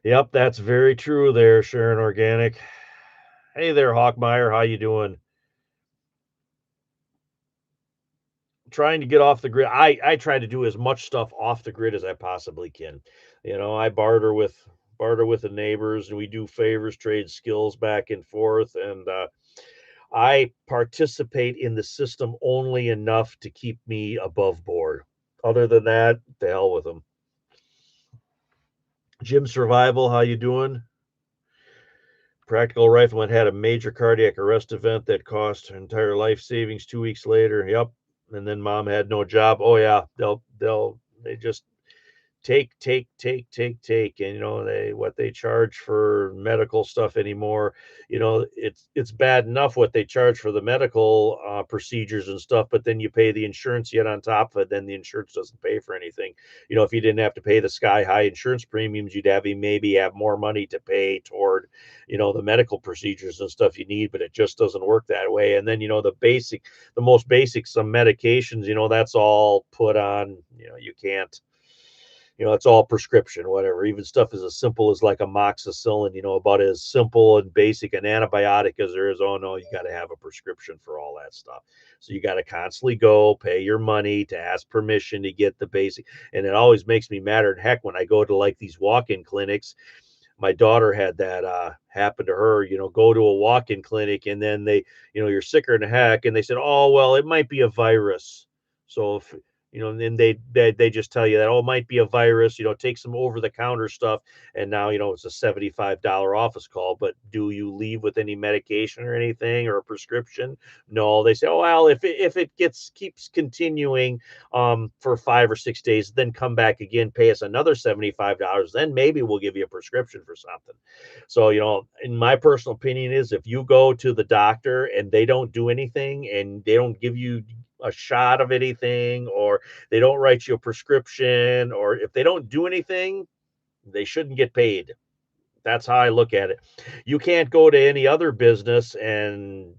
Yep, that's very true there, Sharon Organic. Hey there, Hawkmeyer, how you doing? Trying to get off the grid. I try to do as much stuff off the grid as I possibly can. I barter with the neighbors, and we do favors, trade skills back and forth, and I participate in the system only enough to keep me above board. Other than that, the hell with them. Jim Survival, how you doing? Practical Rifleman had a major cardiac arrest event that cost her entire life savings 2 weeks later. Yep. And then mom had no job. Oh yeah, they just take, and they what they charge for medical stuff anymore. It's bad enough what they charge for the medical procedures and stuff, but then you pay the insurance yet on top of it, then the insurance doesn't pay for anything. If you didn't have to pay the sky high insurance premiums, you'd maybe have more money to pay toward the medical procedures and stuff you need, but it just doesn't work that way. And then the most basic, some medications, that's all put on. You can't, it's all prescription, whatever. Even stuff as simple as like amoxicillin, about as simple and basic an antibiotic as there is. Oh no, you got to have a prescription for all that stuff. So you got to constantly go pay your money to ask permission to get the basic. And it always makes me madder than heck when I go to like these walk-in clinics. My daughter had that happen to her. Go to a walk-in clinic, and then you're sicker than heck, and they said, oh well, it might be a virus. So if and then they just tell you that, oh, it might be a virus. Take some over-the-counter stuff, and now it's a $75 office call. But do you leave with any medication or anything or a prescription? No. They say, oh well, if it keeps continuing for 5 or 6 days, then come back again, pay us another $75, then maybe we'll give you a prescription for something. So in my personal opinion is, if you go to the doctor and they don't do anything and they don't give you a shot of anything, or they don't write you a prescription, or if they don't do anything, they shouldn't get paid. That's how I look at it. You can't go to any other business and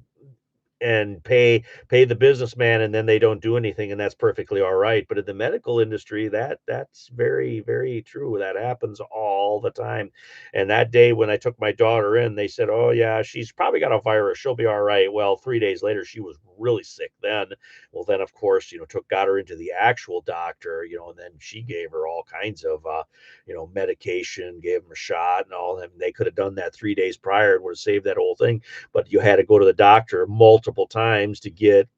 pay the businessman, and then they don't do anything, and that's perfectly all right. But in the medical industry, that's very, very true. That happens all the time. And that day when I took my daughter in, they said, oh yeah, she's probably got a virus, she'll be all right. Well, 3 days later she was really sick then. Well, then of course, got her into the actual doctor, and then she gave her all kinds of medication, gave them a shot and all that. They could have done that 3 days prior and would have saved that whole thing, but you had to go to the doctor multiple times to get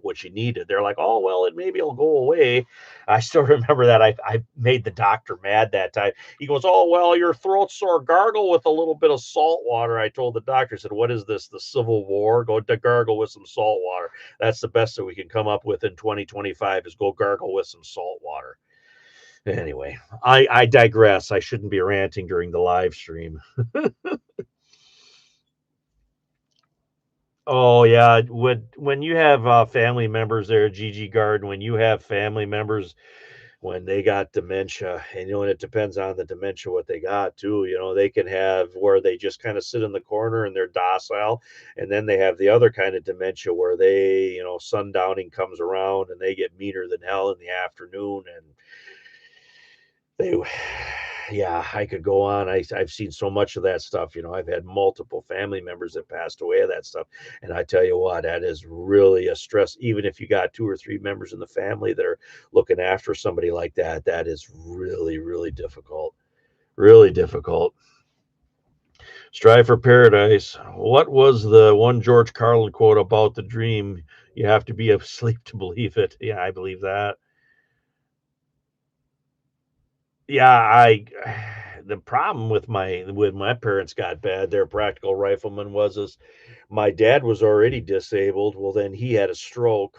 what you needed. They're like, oh well, maybe it'll go away. I still remember that. I made the doctor mad that time. He goes, oh well, your throat's sore, gargle with a little bit of salt water. I told the doctor, I said, what is this, the Civil War? Go to gargle with some salt salt water. That's the best that we can come up with in 2025 is go gargle with some salt water. Anyway, I digress. I shouldn't be ranting during the live stream. Oh yeah, when you have family members there at Gigi Garden, when you have family members when they got dementia, and and it depends on the dementia what they got too. They can have where they just kind of sit in the corner and they're docile, and then they have the other kind of dementia where sundowning comes around and they get meaner than hell in the afternoon, and they yeah, I could go on. I've seen so much of that stuff. I've had multiple family members that passed away of that stuff. And I tell you what, that is really a stress. Even if you got two or three members in the family that are looking after somebody like that, that is really, really difficult. Really difficult. Strive for paradise. What was the one George Carlin quote about the dream? You have to be asleep to believe it. Yeah, I believe that. Yeah, I the problem with my parents got bad, their practical rifleman was is my dad was already disabled. Well, then he had a stroke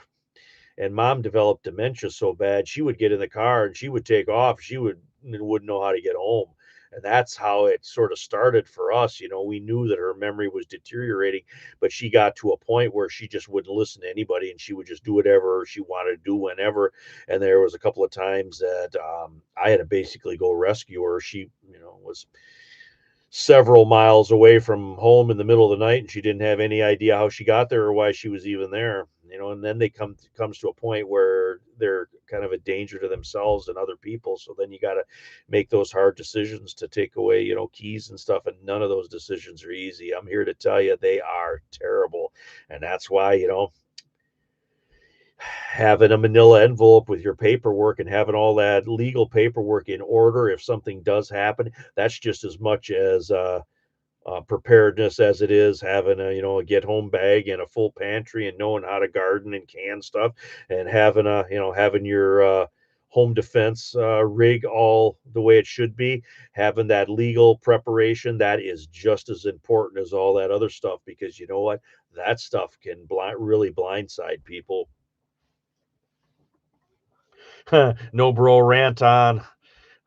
and mom developed dementia so bad she would get in the car and she would take off. She wouldn't know how to get home. And that's how it sort of started for us. We knew that her memory was deteriorating, but she got to a point where she just wouldn't listen to anybody and she would just do whatever she wanted to do whenever. And there was a couple of times that I had to basically go rescue her. She, was several miles away from home in the middle of the night and she didn't have any idea how she got there or why she was even there. And then they comes to a point where they're kind of a danger to themselves and other people, so then you got to make those hard decisions to take away keys and stuff, and none of those decisions are easy. I'm here to tell you they are terrible. And that's why having a manila envelope with your paperwork and having all that legal paperwork in order if something does happen, that's just as much as preparedness as it is having a get home bag and a full pantry and knowing how to garden and can stuff, and having your home defense rig all the way it should be. Having that legal preparation, that is just as important as all that other stuff, because you know what, that stuff can really blindside people. No bro rant on.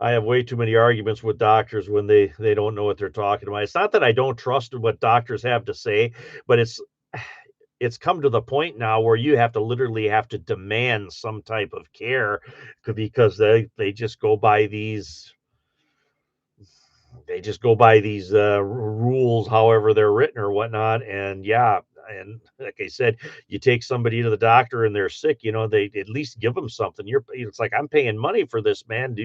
I have way too many arguments with doctors when they don't know what they're talking about. It's not that I don't trust what doctors have to say, but it's come to the point now where you have to literally have to demand some type of care because they just go by these rules, however they're written or whatnot. And yeah, and like I said, you take somebody to the doctor and they're sick, they at least give them something. It's like, I'm paying money for this, man.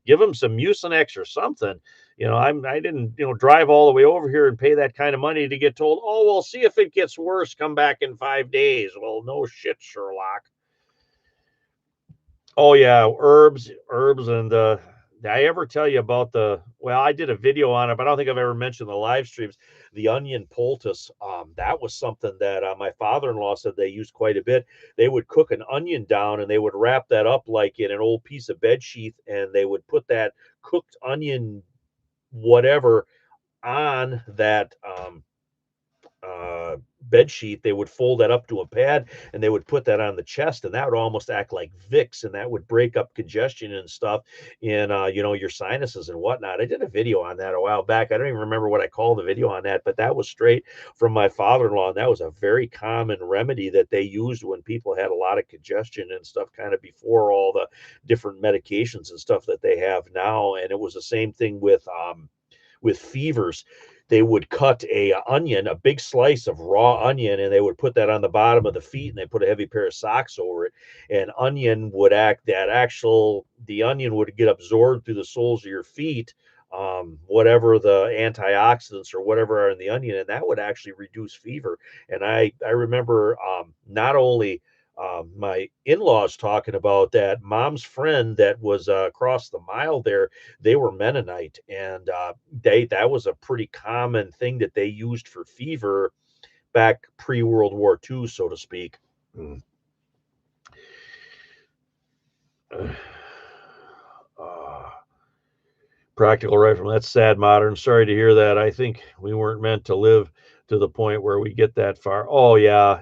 Give them some Mucinex or something. I didn't drive all the way over here and pay that kind of money to get told, oh well, see if it gets worse, come back in 5 days. Well, no shit, Sherlock. Oh yeah, herbs, and did I ever tell you about well, I did a video on it, but I don't think I've ever mentioned the live streams. The onion poultice, that was something that my father-in-law said they used quite a bit. They would cook an onion down and they would wrap that up like in an old piece of bed sheath, and they would put that cooked onion whatever on that bed sheet. They would fold that up to a pad and they would put that on the chest, and that would almost act like Vicks, and that would break up congestion and stuff in your sinuses and whatnot. I did a video on that a while back. I don't even remember what I called the video on that, but that was straight from my father-in-law, and that was a very common remedy that they used when people had a lot of congestion and stuff, kind of before all the different medications and stuff that they have now. And it was the same thing with fevers. They would cut a big slice of raw onion, and they would put that on the bottom of the feet, and they put a heavy pair of socks over it. And the onion would get absorbed through the soles of your feet, whatever the antioxidants or whatever are in the onion, and that would actually reduce fever. And I remember not only my in-laws talking about that, mom's friend that was across the mile there, they were Mennonite, and that was a pretty common thing that they used for fever back pre-World War II, so to speak. Mm. Uh, Practical rifleman. That's sad, modern. Sorry to hear that. I think we weren't meant to live to the point where we get that far. Oh yeah,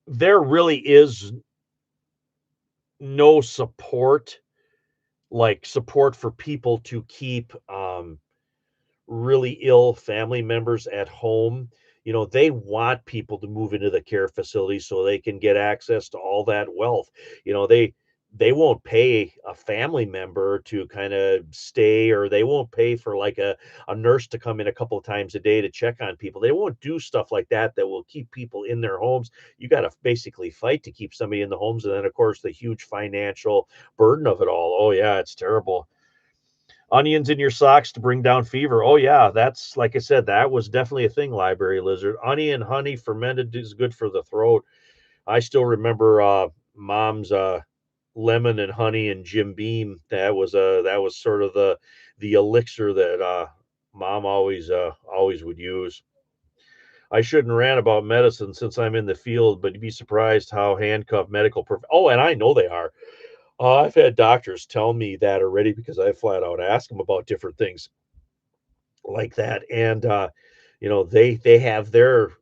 there really is no support, like support for people to keep really ill family members at home. They want people to move into the care facility so they can get access to all that wealth. They won't pay a family member to kind of stay, or they won't pay for like a nurse to come in a couple of times a day to check on people. They won't do stuff like that that will keep people in their homes. You got to basically fight to keep somebody in the homes. And then of course the huge financial burden of it all. Oh yeah, it's terrible. Onions in your socks to bring down fever. Oh yeah, that's like I said, that was definitely a thing. Library lizard, onion, honey, fermented is good for the throat. I still remember mom's lemon and honey and Jim Beam. That was sort of the elixir that mom always would use. I shouldn't rant about medicine since I'm in the field, but you'd be surprised how handcuffed oh, and I know they are. I've had doctors tell me that already because I flat out ask them about different things like that. And they have their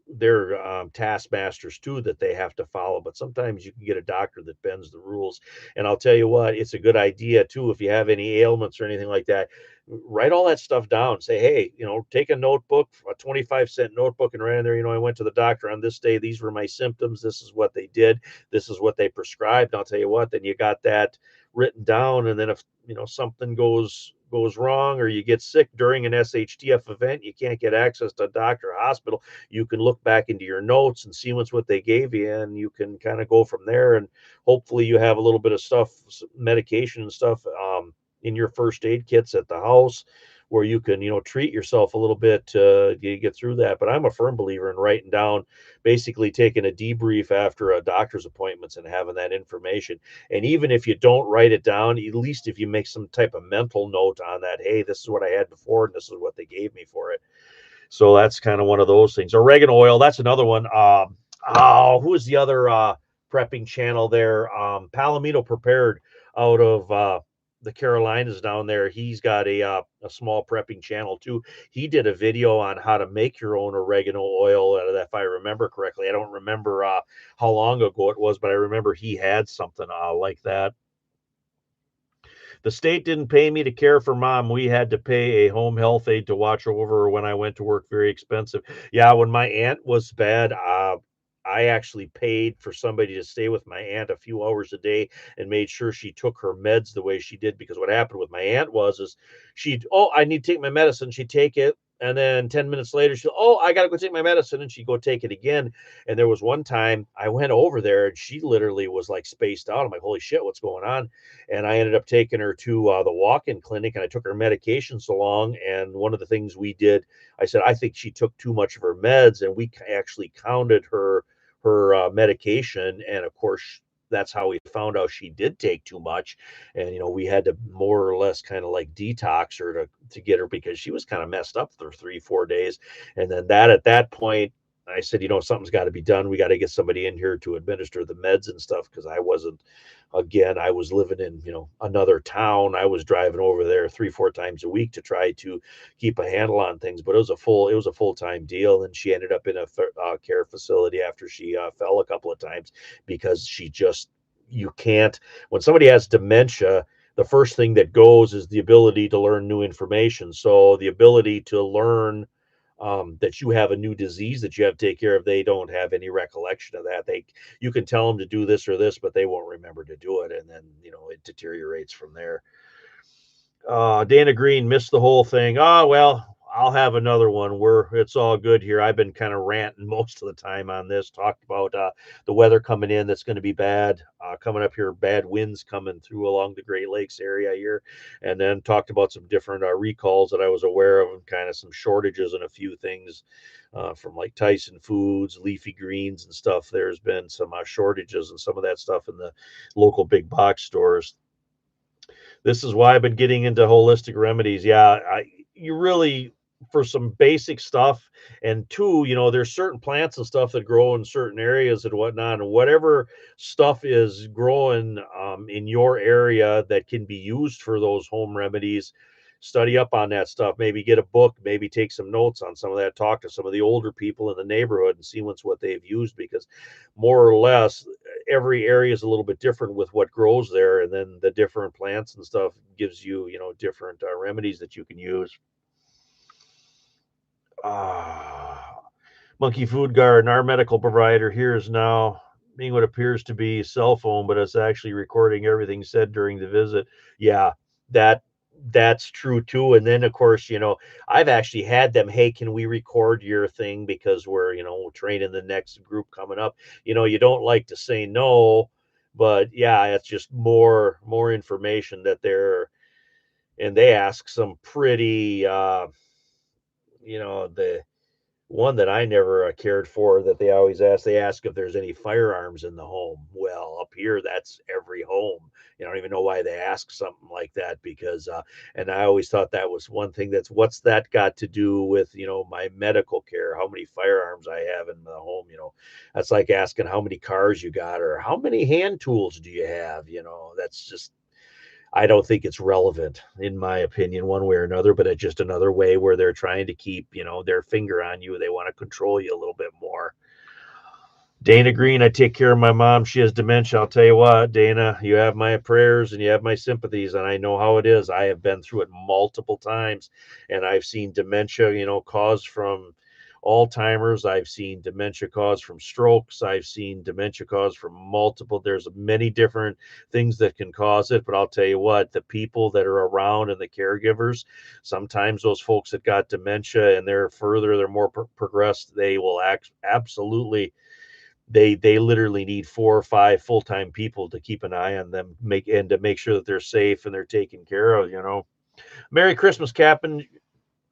taskmasters too that they have to follow, but sometimes you can get a doctor that bends the rules. And I'll tell you what, it's a good idea too, if you have any ailments or anything like that, write all that stuff down. Say, hey, take a notebook, a 25-cent notebook, and write in there, I went to the doctor on this day, these were my symptoms, this is what they did, this is what they prescribed. And I'll tell you what, then you got that written down. And then if something goes wrong, or you get sick during an SHTF event, you can't get access to a doctor or hospital, you can look back into your notes and see what's what they gave you, and you can kind of go from there. And hopefully you have a little bit of stuff, medication and stuff, in your first aid kits at the house, where you can treat yourself a little bit to get through that. But I'm a firm believer in writing down, basically taking a debrief after a doctor's appointments and having that information. And even if you don't write it down, at least if you make some type of mental note on that, hey, this is what I had before and this is what they gave me for it. So that's kind of one of those things. Oregano oil, that's another one. Who is the other prepping channel there? Palomino Prepared, out of the Carolinas down there. He's got a small prepping channel too. He did a video on how to make your own oregano oil out of that, if I remember correctly. I don't remember how long ago it was, but I remember he had something like that. The state didn't pay me to care for mom. We had to pay a home health aide to watch over her when I went to work. Very expensive. Yeah, when my aunt was bad, I actually paid for somebody to stay with my aunt a few hours a day and made sure she took her meds the way she did. Because what happened with my aunt is I need to take my medicine. She'd take it. And then 10 minutes later, I got to go take my medicine. And she'd go take it again. And there was one time I went over there and she literally was like spaced out. I'm like, holy shit, what's going on? And I ended up taking her to the walk-in clinic, and I took her medications along. And one of the things we did, I said, I think she took too much of her meds, and we actually counted her medication. And of course, that's how we found out she did take too much. And we had to more or less kind of like detox her to get her, because she was kind of messed up for 3-4 days. And then at that point, I said, something's got to be done. We got to get somebody in here to administer the meds and stuff, because I was living in, another town. I was driving over there 3-4 times a week to try to keep a handle on things, but it was a full-time deal. And she ended up in a care facility after she fell a couple of times, because you can't, when somebody has dementia, the first thing that goes is the ability to learn new information. So the ability to learn that you have a new disease that you have to take care of, they don't have any recollection of that. You can tell them to do this or this, but they won't remember to do it, and then it deteriorates from there. Dana Green missed the whole thing. Well, I'll have another one where it's all good here. I've been kind of ranting most of the time on this. Talked about the weather coming in that's going to be bad, coming up here, bad winds coming through along the Great Lakes area here. And then talked about some different recalls that I was aware of, and kind of some shortages and a few things from like Tyson Foods, leafy greens and stuff. There's been some shortages and some of that stuff in the local big box stores. This is why I've been getting into holistic remedies. Yeah, you really, for some basic stuff. And two, there's certain plants and stuff that grow in certain areas and whatnot, and whatever stuff is growing in your area that can be used for those home remedies, study up on that stuff, maybe get a book, maybe take some notes on some of that, talk to some of the older people in the neighborhood and see what they've used, because more or less every area is a little bit different with what grows there, and then the different plants and stuff gives you, different remedies that you can use. Ah, Monkey Food Garden, our medical provider here is now being what appears to be a cell phone, but it's actually recording everything said during the visit. Yeah, that that's true too. And then of course, I've actually had them, hey, can we record your thing because we're, training the next group coming up. You don't like to say no, but yeah, it's just more information that they ask some pretty the one that I never cared for that they ask if there's any firearms in the home. Well, up here, that's every home. I don't even know why they ask something like that because, and I always thought that was one thing what's that got to do with, my medical care, how many firearms I have in the home, that's like asking how many cars you got or how many hand tools do you have, that's just, I don't think it's relevant, in my opinion, one way or another, but it's just another way where they're trying to keep, their finger on you. They want to control you a little bit more. Dana Green, I take care of my mom. She has dementia. I'll tell you what, Dana, you have my prayers and you have my sympathies, and I know how it is. I have been through it multiple times, and I've seen dementia, caused from Alzheimer's. I've seen dementia caused from strokes. I've seen dementia caused from multiple. There's many different things that can cause it, but I'll tell you what, the people that are around and the caregivers, sometimes those folks that got dementia and they're more progressed, they will absolutely they literally need 4 or 5 full-time people to keep an eye on them, to make sure that they're safe and they're taken care of. Merry Christmas, Captain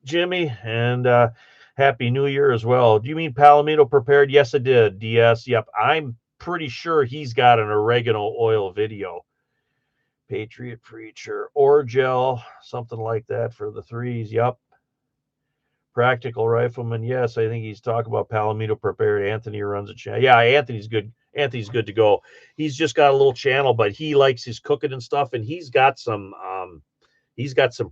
Jimmy, and Happy New Year as well. Do you mean Palomino prepared? Yes, I did. Yes, yep. I'm pretty sure he's got an oregano oil video. Patriot Preacher, Orgel, something like that for the threes. Yep. Practical Rifleman. Yes, I think he's talking about Palomino prepared. Anthony runs a channel. Yeah, Anthony's good. Anthony's good to go. He's just got a little channel, but he likes his cooking and stuff, and he's got some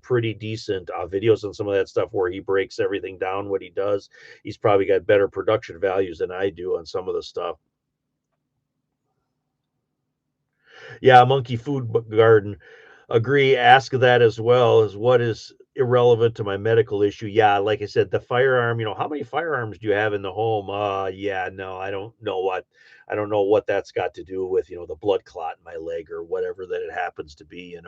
pretty decent videos on some of that stuff where he breaks everything down what he does. He's probably got better production values than I do on some of the stuff. Yeah, Monkey Food Garden. Agree. Ask that as well as what is irrelevant to my medical issue. Yeah, like I said, the firearm, how many firearms do you have in the home? Yeah, no, I don't know what that's got to do with, the blood clot in my leg or whatever that it happens to be.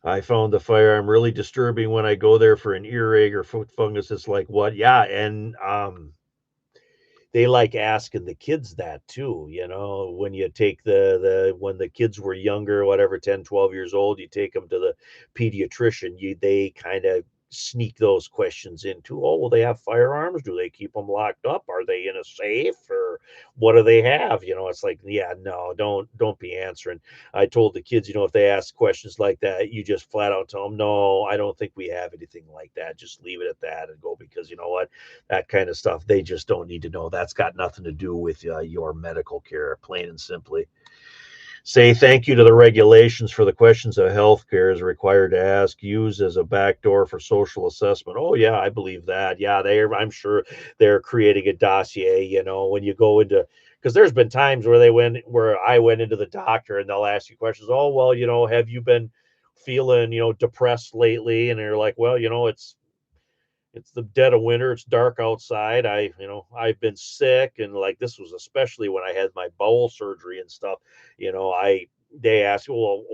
I found the firearm really disturbing when I go there for an earache or foot fungus. It's like, what? Yeah, and they like asking the kids that too, when you take when the kids were younger, whatever, 10, 12 years old, you take them to the pediatrician, they kind of sneak those questions into, oh, well, they have firearms, do they keep them locked up, are they in a safe, or what do they have? It's like, yeah, no, don't be answering. I told the kids, if they ask questions like that, you just flat out tell them, no, I don't think we have anything like that, just leave it at that and go, because you know what, that kind of stuff, they just don't need to know. That's got nothing to do with your medical care, plain and simply. Say thank you to the regulations for the questions of healthcare is required to ask, use as a backdoor for social assessment. Oh yeah, I believe that. Yeah, I'm sure they're creating a dossier, when you go into, because there's been times where I went into the doctor and they'll ask you questions. Oh, well, have you been feeling, depressed lately? And you're like, well, it's the dead of winter. It's dark outside. I've been sick, and like this was especially when I had my bowel surgery and stuff. They asked, well,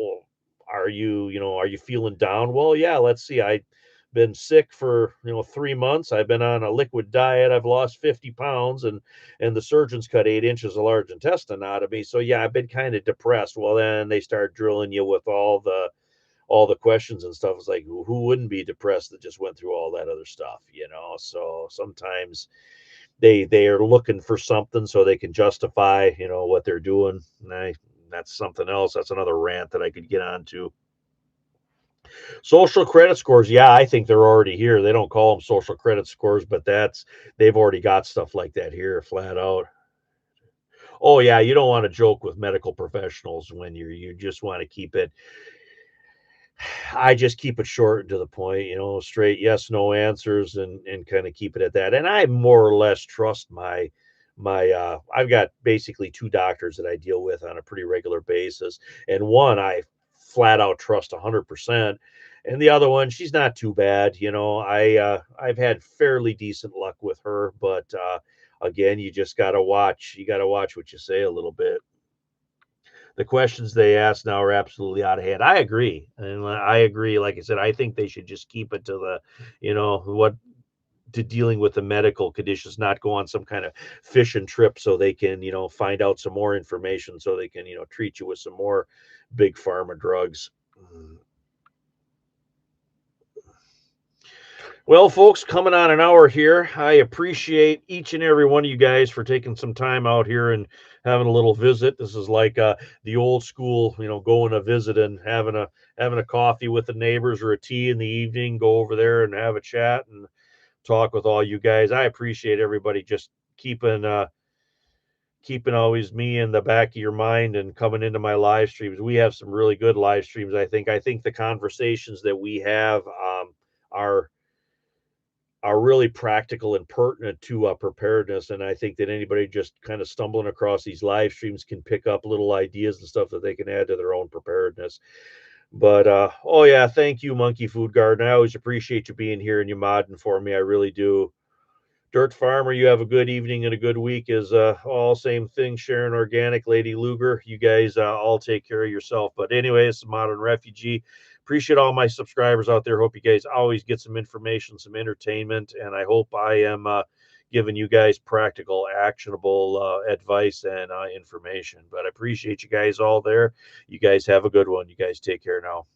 are you feeling down? Well, yeah. Let's see. I've been sick for 3 months. I've been on a liquid diet. I've lost 50 pounds, and the surgeons cut 8 inches of large intestine out of me. So yeah, I've been kind of depressed. Well, then they start drilling you with all the questions and stuff. It's like, who wouldn't be depressed that just went through all that other stuff? So sometimes they are looking for something so they can justify what they're doing. That's something else. That's another rant that I could get onto. Social credit scores, yeah, I think they're already here. They don't call them social credit scores, but they've already got stuff like that here, flat out. Oh yeah, you don't want to joke with medical professionals when you just want to keep it. I just keep it short and to the point, straight yes, no answers and kind of keep it at that. And I more or less trust my I've got basically two doctors that I deal with on a pretty regular basis. And one I flat out trust 100%. And the other one, she's not too bad. I've had fairly decent luck with her, but again, you gotta watch what you say a little bit. The questions they ask now are absolutely out of hand. I agree, and I agree. Like I said, I think they should just keep it to what to dealing with the medical conditions, not go on some kind of fishing trip so they can find out some more information so they can treat you with some more big pharma drugs. Mm. Well, folks, coming on an hour here. I appreciate each and every one of you guys for taking some time out here and having a little visit. This is like the old school, going to visit and having a coffee with the neighbors or a tea in the evening. Go over there and have a chat and talk with all you guys. I appreciate everybody just keeping always me in the back of your mind and coming into my live streams. We have some really good live streams. I think the conversations that we have are really practical and pertinent to preparedness. And I think that anybody just kind of stumbling across these live streams can pick up little ideas and stuff that they can add to their own preparedness. But oh yeah, thank you, Monkey Food Garden. I always appreciate you being here and you modding for me. I really do. Dirt Farmer, you have a good evening and a good week. Is all same thing. Sharon Organic, Lady Luger, you guys all take care of yourself. But anyway, it's a Modern Refugee. Appreciate all my subscribers out there. Hope you guys always get some information, some entertainment, and I hope I am giving you guys practical, actionable advice and information. But I appreciate you guys all there. You guys have a good one. You guys take care now.